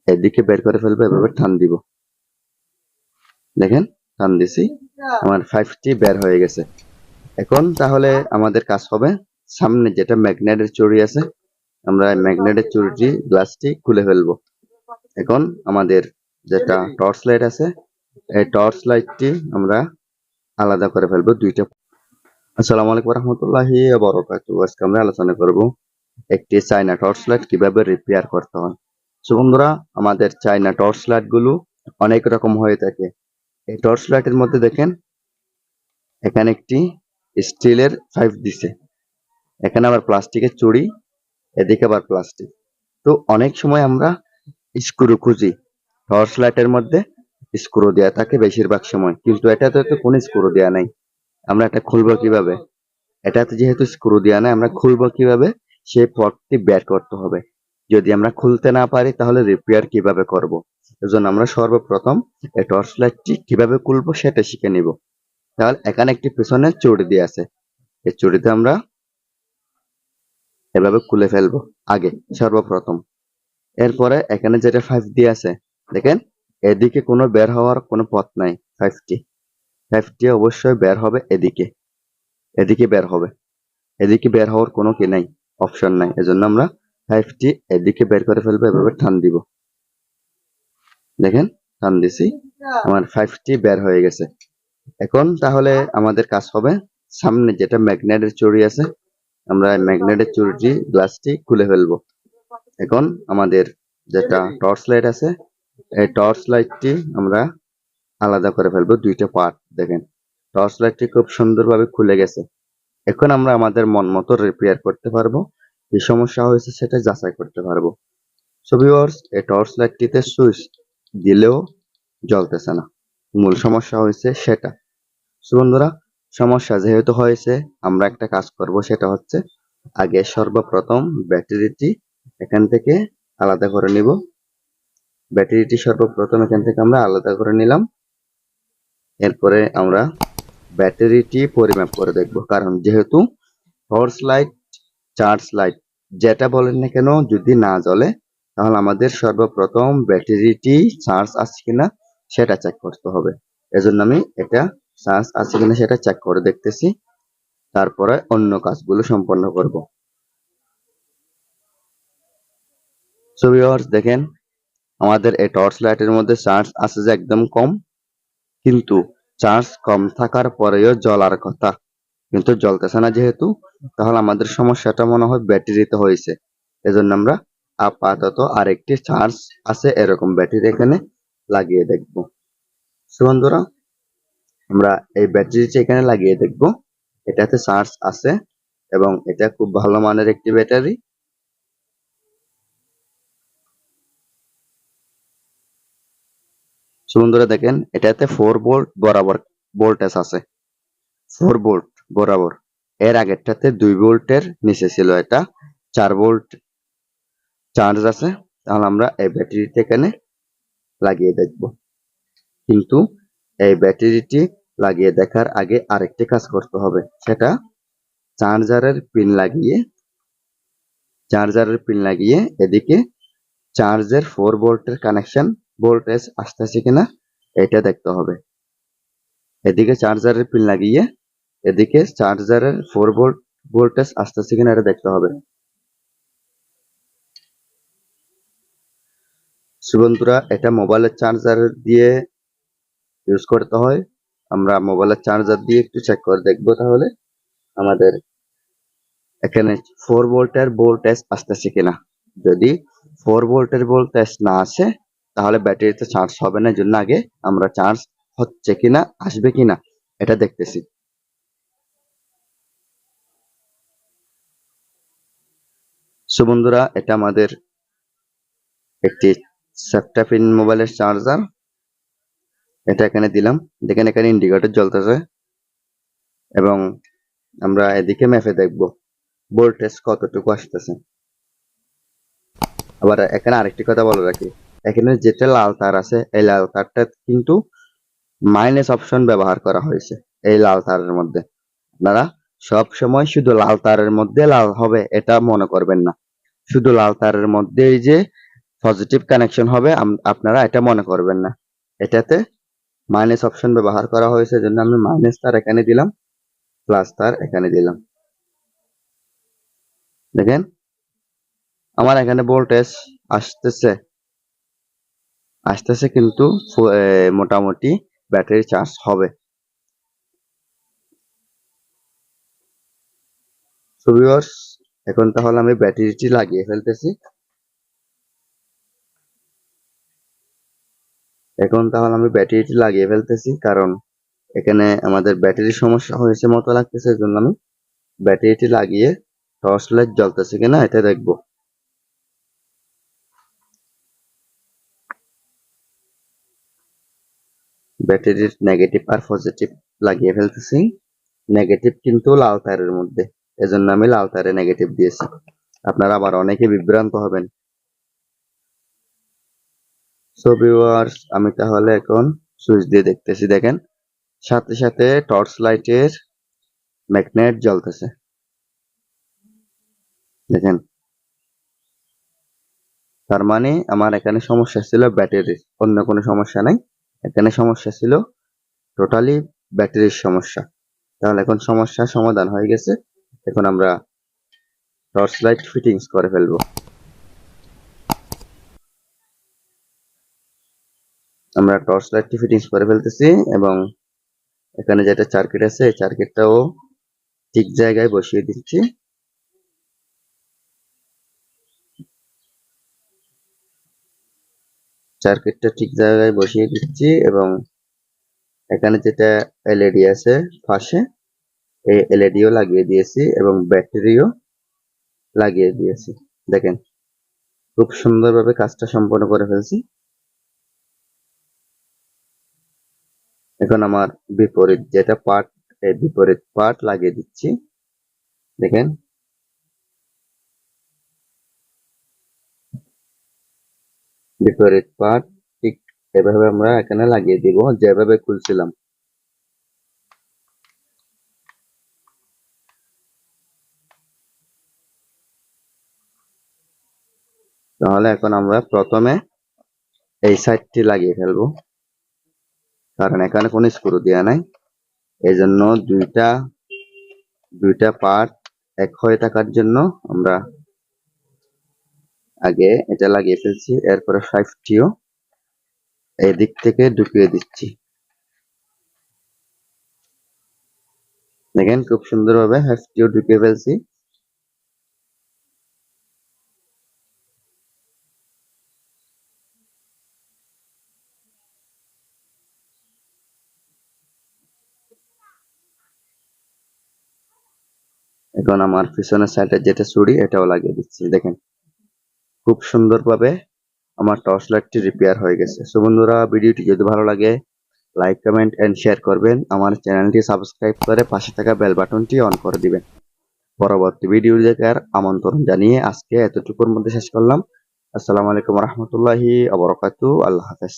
এদিকে বের করে ফেলবো, এভাবে টান দিব। দেখেন টান দিছি, আমার 5টি বের হয়ে গেছে। এখন তাহলে আমাদের কাজ হবে, সামনে যেটা ম্যাগনেটের চুড়ি আছে, আমরা ম্যাগনেটের চুড়িটি গ্লাসটি খুলে ফেলবো। এখন আমাদের যেটা টর্চ লাইট আছে, এই টর্চ লাইটটি আমরা আলাদা করে ফেলবো দুইটা। আসসালামু আলাইকুম রহমতুল্লাহি ওয়া বারাকাতুহু। আজকে আমরা আলোচনা করব একটি চায়না টর্চ লাইট কিভাবে রিপেয়ার করতে হয়। সো বন্ধুরা, আমাদের চায়না টর্চ লাইট গুলো অনেক রকম হয়ে থাকে। এই টর্চ লাইটের মধ্যে দেখেন এখানে একটি স্টিলের পাইপ দিছে, এখানে আবার প্লাস্টিকের চুড়ি, এদিকে আবার প্লাস্টিক। তো অনেক সময় আমরা স্ক্রু খুঁজি, টর্চ লাইটের মধ্যে স্ক্রু দেওয়া থাকে বেশিরভাগ সময়, কিন্তু এটাতে তো কোনো স্ক্রু দেওয়া নাই। আমরা এটা খুলবো কিভাবে? এটাতে যেহেতু স্ক্রু দেওয়া নাই, আমরা খুলবো কিভাবে? সেই পথটি বের করতে হবে। যদি আমরা খুলতে না পারি তাহলে রিপেয়ার কিভাবে করব? এজন্য আমরা সর্বপ্রথম এই টর্চ লাইটটি কিভাবে খুলবো সেটা শিখে নিব। তাহলে এখানে একটি পেছনে চুড়ি দিয়ে আছে, এই চুড়িতে আমরা এভাবে খুলে ফেলবো আগে সর্বপ্রথম। এরপরে এখানে যেটা 5 দিয়ে আছে, দেখেন এদিকে কোনো বের হওয়ার কোনো পথ নাই। 5টি অবশ্যই বের হবে এদিকে, এদিকে বের হবে, এদিকে বের হওয়ার কোনো কি নাই, অপশন নাই। এজন্য আমরা 5টি এদিকে বের করে ফেলবো, এভাবে টান দিব। দেখেন টান দিছি, আমার 5টি বের হয়ে গেছে। এখন তাহলে আমাদের কাজ হবে, সামনে যেটা ম্যাগনেটের চুড়ি আছে, আমরা ম্যাগনেটের চুড়িটি গ্লাসটি খুলে ফেলবো। এখন আমাদের যেটা টর্চ লাইট আছে, এই টর্চ লাইটটি আমরা আলাদা করে ফেলবো দুইটা পার্ট। দেখেন টর্চ লাইটটি খুব সুন্দরভাবে খুলে গেছে। এখন আমরা আমাদের মন মতো রিপেয়ার করতে পারবো, কি সমস্যা হয়েছে সেটা যাচাই করতে পারবো। সো ভিউয়ার্স, এই টর্চ লাইটটিতে সুইচ দিলেও জ্বলতেছে না, মূল সমস্যা হয়েছে সেটা। সো বন্ধুরা, সমস্যা যেহেতু হয়েছে, আমরা একটা কাজ করব, সেটা হচ্ছে আগে সর্বপ্রথম ব্যাটারিটি এখান থেকে আলাদা করে নিব। ব্যাটারিটি সর্বপ্রথম এখান থেকে আমরা আলাদা করে নিলাম। এরপরে আমরা ব্যাটারিটি পরিমাপ করে দেখব, কারণ যেহেতু টর্চ লাইট, চার্জ লাইট যেটা বলেন না কেন, যদি না জ্বলে তাহলে আমাদের সর্বপ্রথম ব্যাটারিটি চার্জ আছে কিনা সেটা চেক করতে হবে। এজন্য আমি এটা চার্জ আছে কিনা সেটা চেক করে দেখতেছি, তারপরে অন্য কাজগুলো সম্পন্ন করব। সো ভিউয়ার্স, দেখেন আমাদের এই টর্চ লাইটের মধ্যে চার্জ আছে যে একদম কম, কিন্তু চার্জ কম থাকার পরেও জ্বলার কথা, কিন্তু জ্বলতেছে না। যেহেতু তাহলে আমাদের সমস্যাটা মনে হয় ব্যাটারিতে হয়েছে। এজন্য আমরা আপাতত আরেকটি চার্জ আছে এরকম ব্যাটারি এখানে লাগিয়ে দেখব। সো বন্ধুরা, আমরা এই ব্যাটারিটি এখানে লাগিয়ে দেখব, এটাতে চার্জ আছে এবং এটা খুব ভালো মানের একটি ব্যাটারি। সো বন্ধুরা, দেখেন এটাতে 4 ভোল্ট বরাবর ভোল্টেজ আছে, 4 ভোল্ট বরাবর। এর আগেরটাতে 2 ভোল্টের নিচে ছিল, এটা 4 ভোল্ট চার্জ আছে। তাহলে আমরা এই ব্যাটারিটি এখানে লাগিয়ে দেখব, কিন্তু এই ব্যাটারিটি লাগিয়ে দেখার আগে আরেকটি কাজ করতে হবে, সেটা চার্জারের পিন লাগিয়ে এদিকে চার্জের 4 ভোল্টের কানেকশন ভোল্টেজ আসতেছে কিনা এটা দেখতে হবে। এদিকে চার্জারের পিন লাগিয়ে এদিকে চার্জারের 4 ভোল্ট ভোল্টেজ আসতেছে কিনা এটা দেখতে হবে। বন্ধুরা, এটা মোবাইলের চার্জার দিয়ে ইউজ করতে হয়। আমরা মোবাইলের চার্জার দিয়ে একটু চেক করে দেখবো, তাহলে আমাদের এখানে 4 ভোল্টের ভোল্টেজ আসতেছে কিনা। যদি 4 ভোল্টের ভোল্টেজ না আসে তাহলে ব্যাটারিতে চার্জ হবে না। জন্য আগে আমরা চার্জ হচ্ছে কিনা, আসবে কিনা এটা দেখতেছি। সো বন্ধুরা, এটা আমাদের একটি সেফটাপিন মোবাইলের চার্জার, এটা এখানে দিলাম। দেখেন এখানে ইন্ডিকেটর জ্বলতেছে এবং আমরা এদিকে মেপে দেখব ভোল্টেজ কতটুকু আসতেছে। আবার এখানে আরেকটি কথা বলে রাখি, এখানে যেটা লাল তার আছে, এই লাল তারটা কিন্তু মাইনাস অপশন ব্যবহার করা হয়েছে। এই লাল তারের মধ্যে আপনারা সব সময় শুধু লাল তারের মধ্যে লাল হবে এটা মনে করবেন না। শুধু লাল তারের মধ্যে এই যে পজিটিভ কানেকশন হবে, আপনারা এটা মনে করবেন না। এটাতে মাইনাস অপশন ব্যবহার করা হয়েছে, জন্য আমি মাইনাস তার এখানে দিলাম, প্লাস তার এখানে দিলাম। দেখেন আমার এখানে ভোল্টেজ আসতেছে আসতেছে, কিন্তু মোটামুটি ব্যাটারি চার্জ হবে। সো ভিউয়ার্স, এখন তাহলে আমি ব্যাটারিটি লাগিয়ে ফেলতেছি। কারণ এখানে আমাদের ব্যাটারির সমস্যা হয়েছে মতো লাগতেছে, জন্য আমি ব্যাটারিটি লাগিয়ে টর্চ লাইট জ্বলতেছে কিনা এটা দেখবো। ব্যাটারির নেগেটিভ আর পজিটিভ লাগিয়ে ফেলতেছি। নেগেটিভ কিন্তু লাল তারের মধ্যে, এজন্য আমি লাল তারে নেগেটিভ দিয়েছি। আপনারা আবার অনেকে বিভ্রান্ত হবেন। সো ভিউয়ার্স, আমি তাহলে এখন সুইচ দিয়ে দেখতেছি। দেখেন সাথে সাথে টর্চ লাইটের ম্যাগনেট জ্বলতেছে। দেখেন, তার মানে আমার এখানে সমস্যা ছিল ব্যাটারির, অন্য কোনো সমস্যা নাই। এখানে সমস্যা ছিল টোটালি ব্যাটারির সমস্যা। তাহলে এখন সমস্যার সমাধান হয়ে গেছে। এখন আমরা টর্চ লাইট ফিটিংস করে ফেলবো। আমরা টর্চ লাইটটি ফিটিংস করে ফেলতেছি, এবং এখানে যেটা সার্কিট আছে এই সার্কিটটাও ঠিক জায়গায় বসিয়ে দিচ্ছি। সার্কিটটা ঠিক জায়গায় বসিয়ে দিচ্ছি, এবং এখানে যেটা এলইডি আছে পাশে, এই এলইডিও লাগিয়ে দিয়েছি এবং ব্যাটারিও লাগিয়ে দিয়েছি। দেখেন খুব সুন্দরভাবে কাজটা সম্পন্ন করে ফেলছি। এখন আমার বিপরীত যেটা পার্ট, এই বিপরীত পার্ট লাগিয়ে দিচ্ছি। দেখেন বিপরীত পার্ট ঠিক এভাবে আমরা এখানে লাগিয়ে দিব, যেভাবে খুলছিলাম। তাহলে এখন আমরা প্রথমে এই সাইডটি লাগিয়ে ফেলবো, কারণ এখানে কোনো স্ক্রু দেওয়া নাই। এই জন্য দুইটা পার্ট এক হয়ে থাকার জন্য আমরা আগে এটা লাগিয়ে ফেলছি, এরপরে 5টিও এই দিক থেকে ঢুকিয়ে দিচ্ছি। দেখেন খুব সুন্দরভাবে 5টিও ঢুকিয়ে ফেলছি। এখন আমার পিছনের সাইডে যেটা চুড়ি এটাও লাগিয়ে দিচ্ছি। দেখেন খুব সুন্দরভাবে আমার টর্চ লাইটটি রিপেয়ার হয়ে গেছে। সো বন্ধুরা, ভিডিওটি যদি ভালো লাগে লাইক, কমেন্ট এন্ড শেয়ার করবেন। আমার চ্যানেলটি সাবস্ক্রাইব করে পাশে থাকা বেল বাটনটি অন করে দিবেন। পরবর্তী ভিডিও দেখার আমন্ত্রণ জানিয়ে আজকে এতটুকুর মধ্যে শেষ করলাম। আসসালামু আলাইকুম রহমতুল্লাহি ওয়া বারাকাতুহু। আল্লাহ হাফেজ।